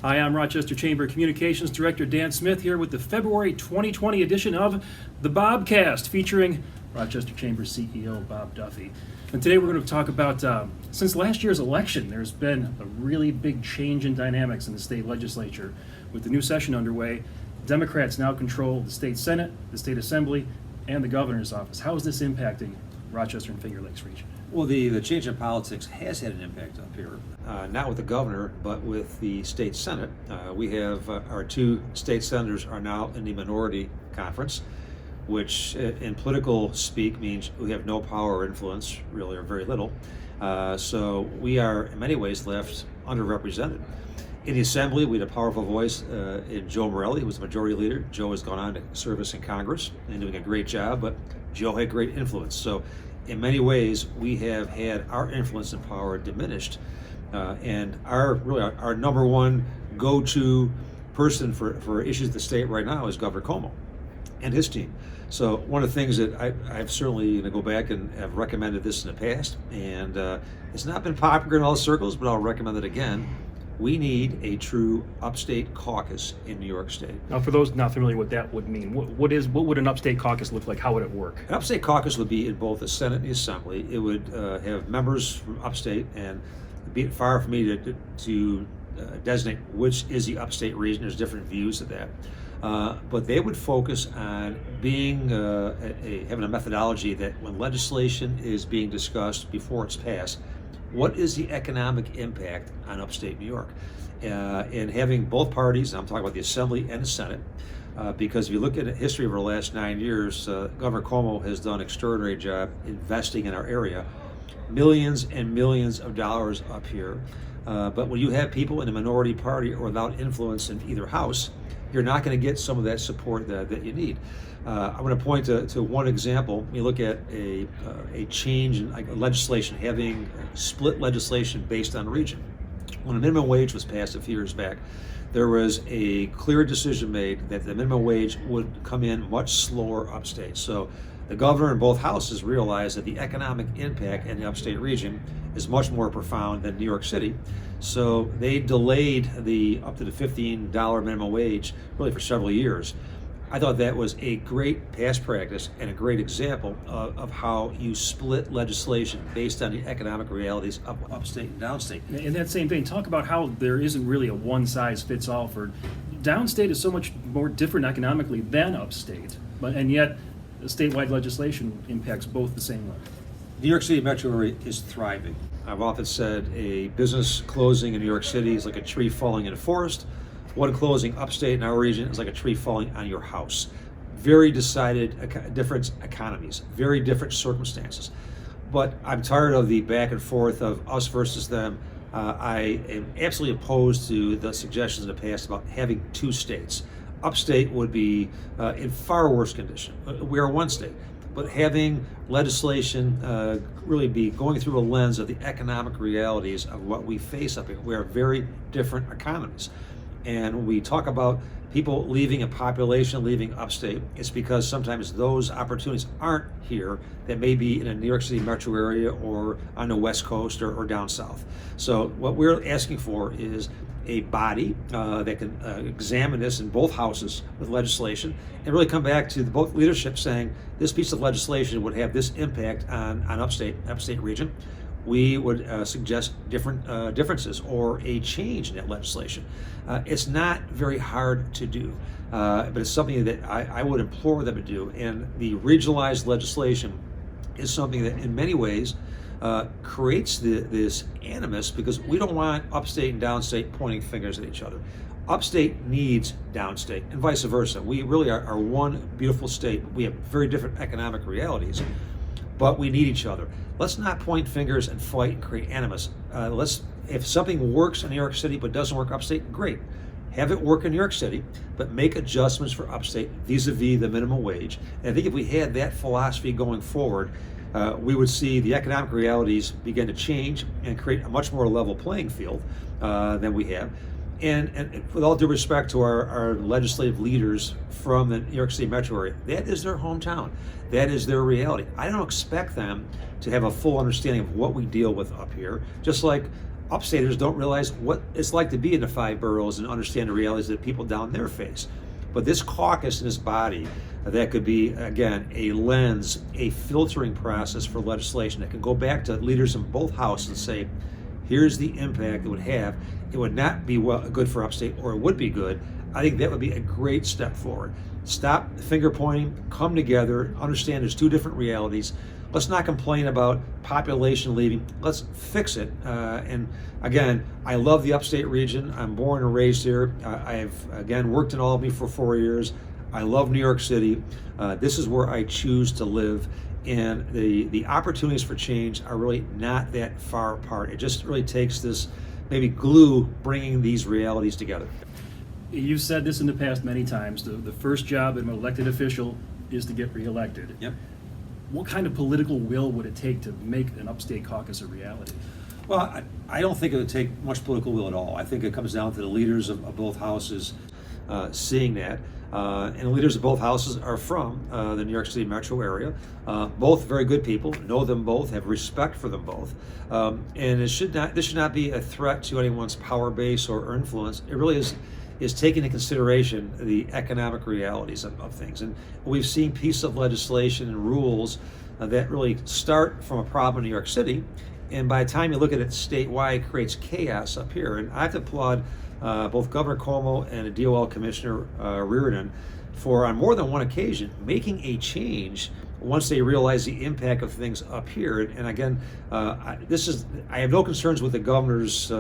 Hi, I'm Rochester Chamber Communications Director Dan Smith here with the February 2020 edition of the BobCast featuring Rochester Chamber CEO Bob Duffy. And today we're going to talk about, since last year's election, there's been a really big change in dynamics in the state legislature. With the new session underway, Democrats now control the state Senate, the state Assembly, and the governor's office. How is this impacting Rochester and Finger Lakes region? Well, the change in politics has had an impact up here, not with the governor, but with the state Senate. We have our two state senators are now in the minority conference, which in political speak means we have no power or influence, really, or very little. So we are, in many ways, left underrepresented. In the Assembly, we had a powerful voice in Joe Morelli, who was the majority leader. Joe has gone on to service in Congress and doing a great job, but Joe had great influence. So in many ways, we have had our influence and power diminished, and our number one go-to person for issues of the state right now is Governor Cuomo and his team. So one of the things that I've certainly going to go back and have recommended this in the past, and it's not been popular in all circles, but I'll recommend it again. We need a true upstate caucus in New York State. Now, for those not familiar with what that would mean, what would an upstate caucus look like? How would it work? An upstate caucus would be in both the Senate and the Assembly. It would have members from upstate, and it'd be far from me to designate which is the upstate region. There's different views of that. But they would focus on being having a methodology that when legislation is being discussed before it's passed, what is the economic impact on upstate New York? And having both parties, and I'm talking about the Assembly and the Senate, because if you look at the history of our last 9 years, Governor Cuomo has done an extraordinary job investing in our area, millions and millions of dollars up here. But when you have people in a minority party or without influence in either house, you're not going to get some of that support that you need. I'm going to point to one example. You look at a change in legislation, having split legislation based on region. When the minimum wage was passed a few years back, there was a clear decision made that the minimum wage would come in much slower upstate. So the governor and both houses realized that the economic impact in the upstate region is much more profound than New York City. So they delayed up to the $15 minimum wage really for several years. I thought that was a great past practice and a great example of how you split legislation based on the economic realities of upstate and downstate. In that same vein, talk about how there isn't really a one-size-fits-all for downstate is so much more different economically than upstate, and yet statewide legislation impacts both the same way. New York City metro area is thriving. I've often said a business closing in New York City is like a tree falling in a forest. One closing upstate in our region is like a tree falling on your house. Very decided different economies, very different circumstances. But I'm tired of the back and forth of us versus them. I am absolutely opposed to the suggestions in the past about having two states. Upstate would be in far worse condition. We are one state. But having legislation really be going through a lens of the economic realities of what we face up here. We are very different economies. And when we talk about people leaving, a population leaving upstate, it's because sometimes those opportunities aren't here that may be in a New York City metro area or on the West Coast or down south. So what we're asking for is a body that can examine this in both houses with legislation and really come back to both leadership saying this piece of legislation would have this impact on upstate region. We would suggest different differences or a change in that legislation. It's not very hard to do, but it's something that I would implore them to do. And the regionalized legislation is something that in many ways creates this animus because we don't want upstate and downstate pointing fingers at each other. Upstate needs downstate and vice versa. We really are one beautiful state. We have very different economic realities, but we need each other. Let's not point fingers and fight and create animus. If something works in New York City but doesn't work upstate, great. Have it work in New York City, but make adjustments for upstate vis-a-vis the minimum wage. And I think if we had that philosophy going forward, we would see the economic realities begin to change and create a much more level playing field than we have. And with all due respect to our legislative leaders from the New York City metro area, that is their hometown. That is their reality. I don't expect them to have a full understanding of what we deal with up here, just like upstaters don't realize what it's like to be in the 5 boroughs and understand the realities that people down there face. But this caucus and this body, that could be, again, a lens, a filtering process for legislation that can go back to leaders in both houses and say, here's the impact it would have. It would not be good for upstate, or it would be good. I think that would be a great step forward. Stop finger pointing, come together, understand there's 2 different realities. Let's not complain about population leaving. Let's fix it. And again, I love the upstate region. I'm born and raised here. I've, again, worked in Albany for 4 years. I love New York City. This is where I choose to live. And the opportunities for change are really not that far apart. It just really takes this maybe glue bringing these realities together. You've said this in the past many times. The first job of an elected official is to get reelected. Yep. What kind of political will would it take to make an upstate caucus a reality? Well, I don't think it would take much political will at all. I think it comes down to the leaders of both houses seeing that. And the leaders of both houses are from the New York City metro area. Both very good people, know them both, have respect for them both. And this should not be a threat to anyone's power base or influence. It really is taking into consideration the economic realities of things. And we've seen pieces of legislation and rules that really start from a problem in New York City, and by the time you look at it statewide, it creates chaos up here. And I have to applaud both Governor Cuomo and the DOL Commissioner Reardon for, on more than one occasion, making a change once they realize the impact of things up here. And again, I have no concerns with the governor's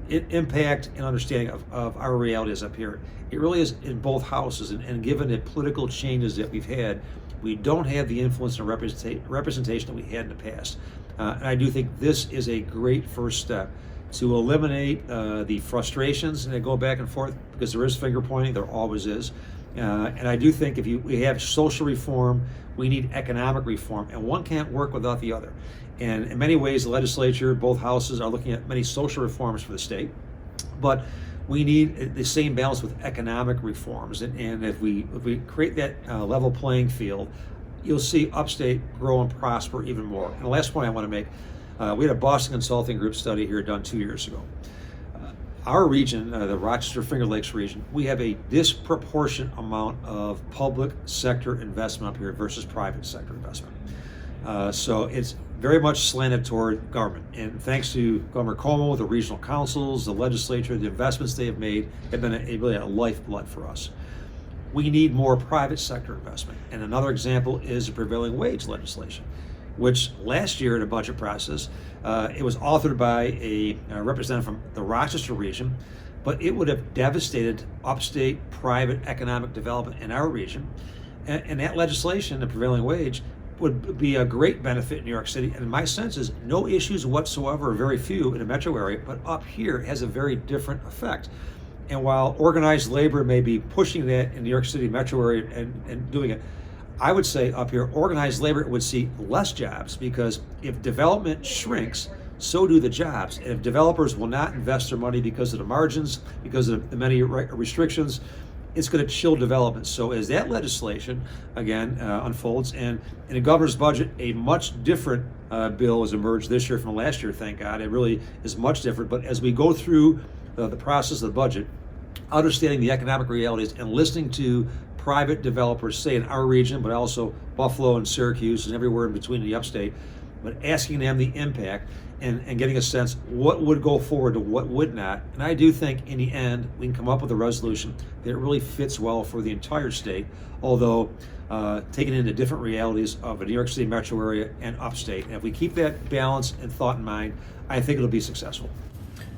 impact and understanding of our realities up here. It really is in both houses, and given the political changes that we've had, we don't have the influence and representation that we had in the past. And I do think this is a great first step to eliminate the frustrations and they go back and forth, because there is finger pointing, there always is. And I do think if we have social reform, we need economic reform, and one can't work without the other. And in many ways, the legislature, both houses, are looking at many social reforms for the state, but we need the same balance with economic reforms. And if we create that level playing field, you'll see upstate grow and prosper even more. And the last point I want to make, we had a Boston Consulting Group study here done 2 years ago. Our region, the Rochester Finger Lakes region, we have a disproportionate amount of public sector investment up here versus private sector investment. So it's very much slanted toward government. And thanks to Governor Cuomo, the regional councils, the legislature, the investments they have made have been really a lifeblood for us. We need more private sector investment. And another example is the prevailing wage legislation, which last year in the budget process, it was authored by a representative from the Rochester region, but it would have devastated upstate private economic development in our region. And that legislation, the prevailing wage, would be a great benefit in New York City. And my sense is no issues whatsoever, very few in the metro area, but up here it has a very different effect. And while organized labor may be pushing that in New York City metro area and doing it, I would say up here, organized labor would see less jobs, because if development shrinks, so do the jobs. And if developers will not invest their money because of the margins, because of the many restrictions, it's going to chill development. So as that legislation, again, unfolds, and in the governor's budget, a much different bill has emerged this year from last year, thank God. It really is much different. But as we go through the process of the budget, understanding the economic realities and listening to private developers, say in our region, but also Buffalo and Syracuse and everywhere in between the upstate, but asking them the impact and getting a sense what would go forward to what would not. And I do think in the end, we can come up with a resolution that really fits well for the entire state, although taking into different realities of a New York City metro area and upstate. And if we keep that balance and thought in mind, I think it'll be successful.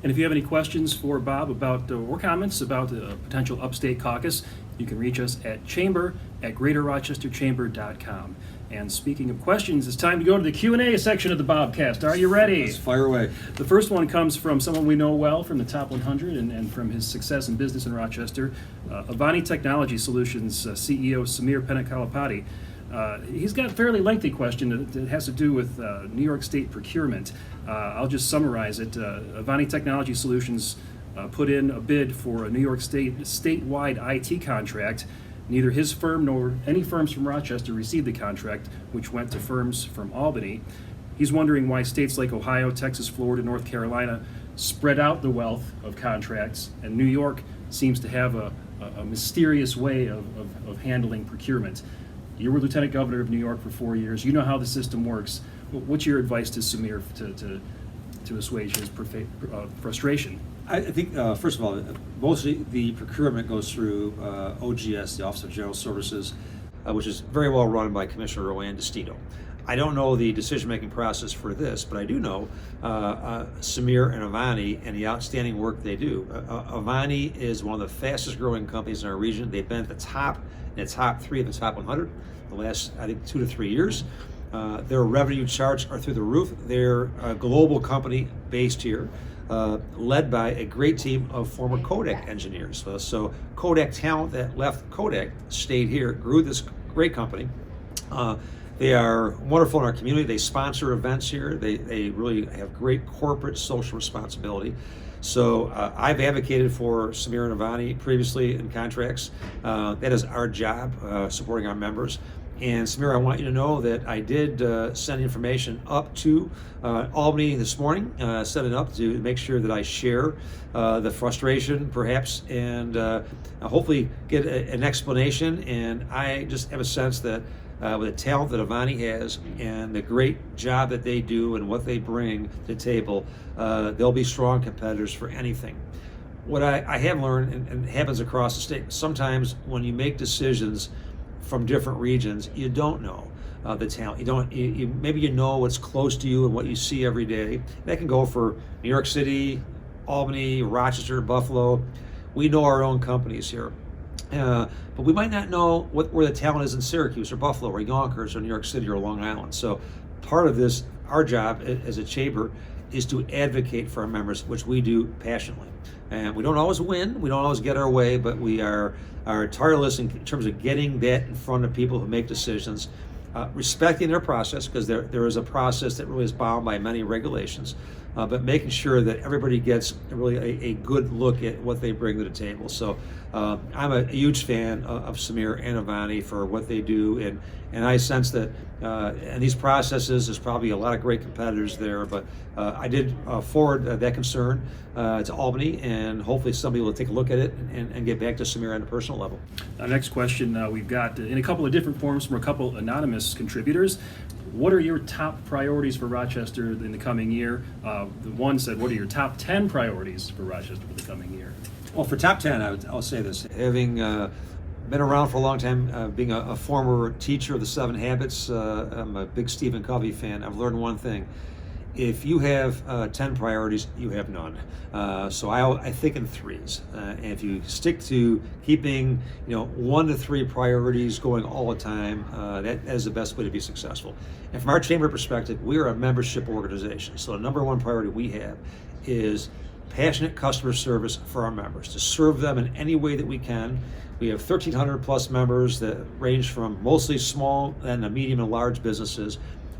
And if you have any questions for Bob about or comments about a potential upstate caucus, you can reach us at chamber@greaterrochesterchamber.com. And speaking of questions, it's time to go to the Q&A section of the BobCast. Are you ready? Let's fire away. The first one comes from someone we know well from the Top 100 and from his success in business in Rochester, Avani Technology Solutions CEO Samir Penakalapati. He's got a fairly lengthy question that has to do with New York State procurement. I'll just summarize it. Avani Technology Solutions put in a bid for a New York State statewide IT contract. Neither his firm nor any firms from Rochester received the contract, which went to firms from Albany. He's wondering why states like Ohio, Texas, Florida, North Carolina spread out the wealth of contracts, and New York seems to have a mysterious way of handling procurement. You were Lieutenant Governor of New York for 4 years. You know how the system works. What's your advice to Samir to assuage his frustration? I think, first of all, mostly the procurement goes through OGS, the Office of General Services, which is very well run by Commissioner Rowan DeStito. I don't know the decision-making process for this, but I do know Samir and Avani and the outstanding work they do. Avani is one of the fastest-growing companies in our region. They've been at the top, in the top 3 of the top 100 the last, I think, 2 to 3 years. Their revenue charts are through the roof. They're a global company based here, led by a great team of former Kodak engineers. So Kodak talent that left Kodak stayed here, grew this great company. They are wonderful in our community. They sponsor events here. They really have great corporate social responsibility. So I've advocated for Samir and Avani previously in contracts. That is our job, supporting our members. And Samir, I want you to know that I did send information up to Albany this morning, set it up to make sure that I share the frustration perhaps, and hopefully get an explanation. And I just have a sense that with the talent that Avani has and the great job that they do and what they bring to the table, they'll be strong competitors for anything. What I have learned, and happens across the state, sometimes when you make decisions from different regions, you don't know the talent. You don't. Maybe you know what's close to you and what you see every day. That can go for New York City, Albany, Rochester, Buffalo. We know our own companies here. But we might not know where the talent is in Syracuse or Buffalo or Yonkers or New York City or Long Island. So part of this, our job as a chamber, is to advocate for our members, which we do passionately. And we don't always win, we don't always get our way, but we are tireless in terms of getting that in front of people who make decisions, respecting their process, because there is a process that really is bound by many regulations, but making sure that everybody gets really a good look at what they bring to the table. So I'm a huge fan of Samir and Avani for what they do, and I sense that in these processes there's probably a lot of great competitors there, but I did forward that concern to Albany, and hopefully somebody will take a look at it and get back to Samir on a personal level. Next question we've got in a couple of different forms from a couple anonymous contributors. What are your top priorities for Rochester in the coming year? The one said, what are your top 10 priorities for Rochester for the coming year? Well, for top 10, I'll say this. Having been around for a long time, being a former teacher of the 7 Habits, I'm a big Stephen Covey fan. I've learned one thing. If you have 10 priorities, you have none. So I think in threes. And if you stick to keeping 1 to 3 priorities going all the time, that is the best way to be successful. And from our chamber perspective, we are a membership organization. So the number one priority we have is passionate customer service for our members, to serve them in any way that we can. We have 1,300 plus members that range from mostly small and medium and large businesses.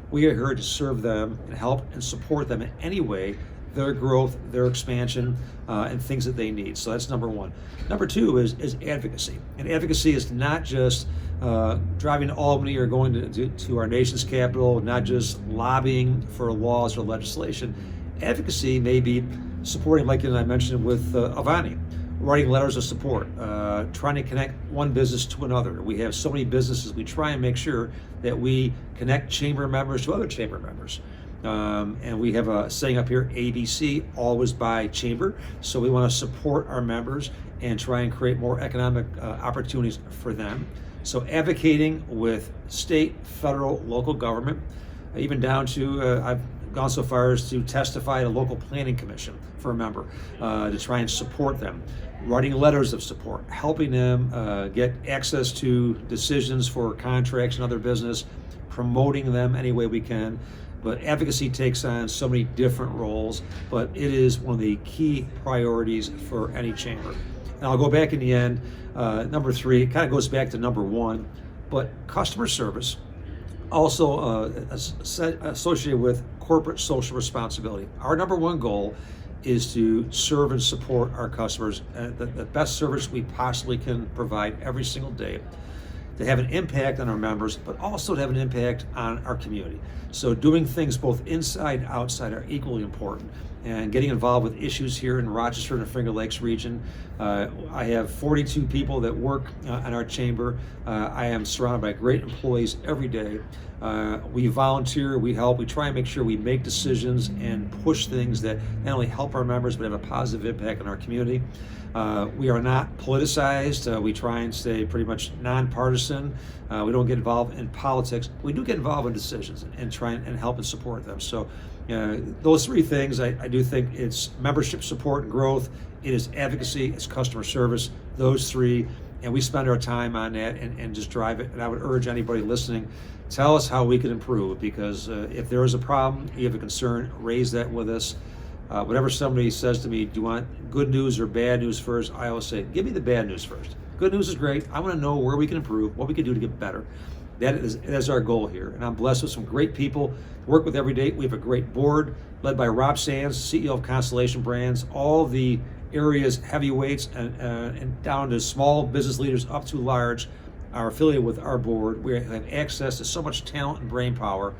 We are here to serve them and help and support them in any way, their growth, their expansion, and things that they need. So that's number one. Number two is advocacy. And advocacy is not just driving to Albany or going to our nation's capital, not just lobbying for laws or legislation. Advocacy may be supporting, like I mentioned with Avani, writing letters of support, trying to connect one business to another. We have so many businesses, we try and make sure that we connect chamber members to other chamber members. And we have a saying up here, ABC, always by chamber. So we want to support our members and try and create more economic opportunities for them. So advocating with state, federal, local government, even down to, I've gone so far as to testify at a local planning commission for a member to try and support them, writing letters of support, helping them get access to decisions for contracts and other business, promoting them any way we can. But advocacy takes on so many different roles, but it is one of the key priorities for any chamber. And I'll go back in the end, number 3, it kind of goes back to number 1, but customer service, also associated with corporate social responsibility. Our number 1 goal is to serve and support our customers the best service we possibly can provide every single day. to have an impact on our members, but also to have an impact on our community. So doing things both inside and outside are equally important. And getting involved with issues here in Rochester and the Finger Lakes region. I have 42 people that work in our chamber. I am surrounded by great employees every day. We volunteer, we help, we try and make sure we make decisions and push things that not only help our members but have a positive impact on our community. We are not politicized. We try and stay pretty much nonpartisan. We don't get involved in politics. We do get involved in decisions and try and help and support them. So those three things, I do think it's membership support and growth, it is advocacy, it's customer service, those three, and we spend our time on that and just drive it. And I would urge anybody listening, tell us how we can improve, because if there is a problem, you have a concern, raise that with us. Whenever somebody says to me, do you want good news or bad news first, I always say, give me the bad news first. Good news is great. I want to know where we can improve, what we can do to get better. That is our goal here. And I'm blessed with some great people to work with every day. We have a great board led by Rob Sands, CEO of Constellation Brands, all the areas, heavyweights, and down to small business leaders up to large are affiliated with our board. We have access to so much talent and brain power.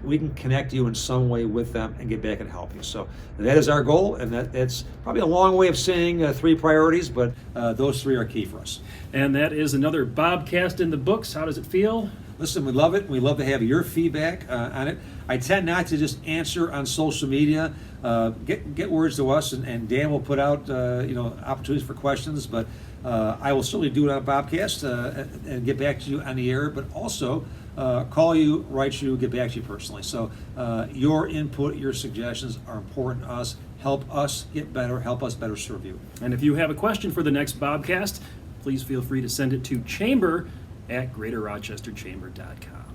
We can connect you in some way with them and get back and help you. So that is our goal, and that's probably a long way of saying three priorities, but those three are key for us. And that is another BobCast in the books. How does it feel? Listen, we love it. We love to have your feedback on it. I tend not to just answer on social media. Get words to us, and Dan will put out opportunities for questions, but I will certainly do it on BobCast and get back to you on the air, but also call you, write you, get back to you personally. So your input, your suggestions are important to us. Help us get better, help us better serve you. And if you have a question for the next BobCast, please feel free to send it to chamber@greaterrochesterchamber.com.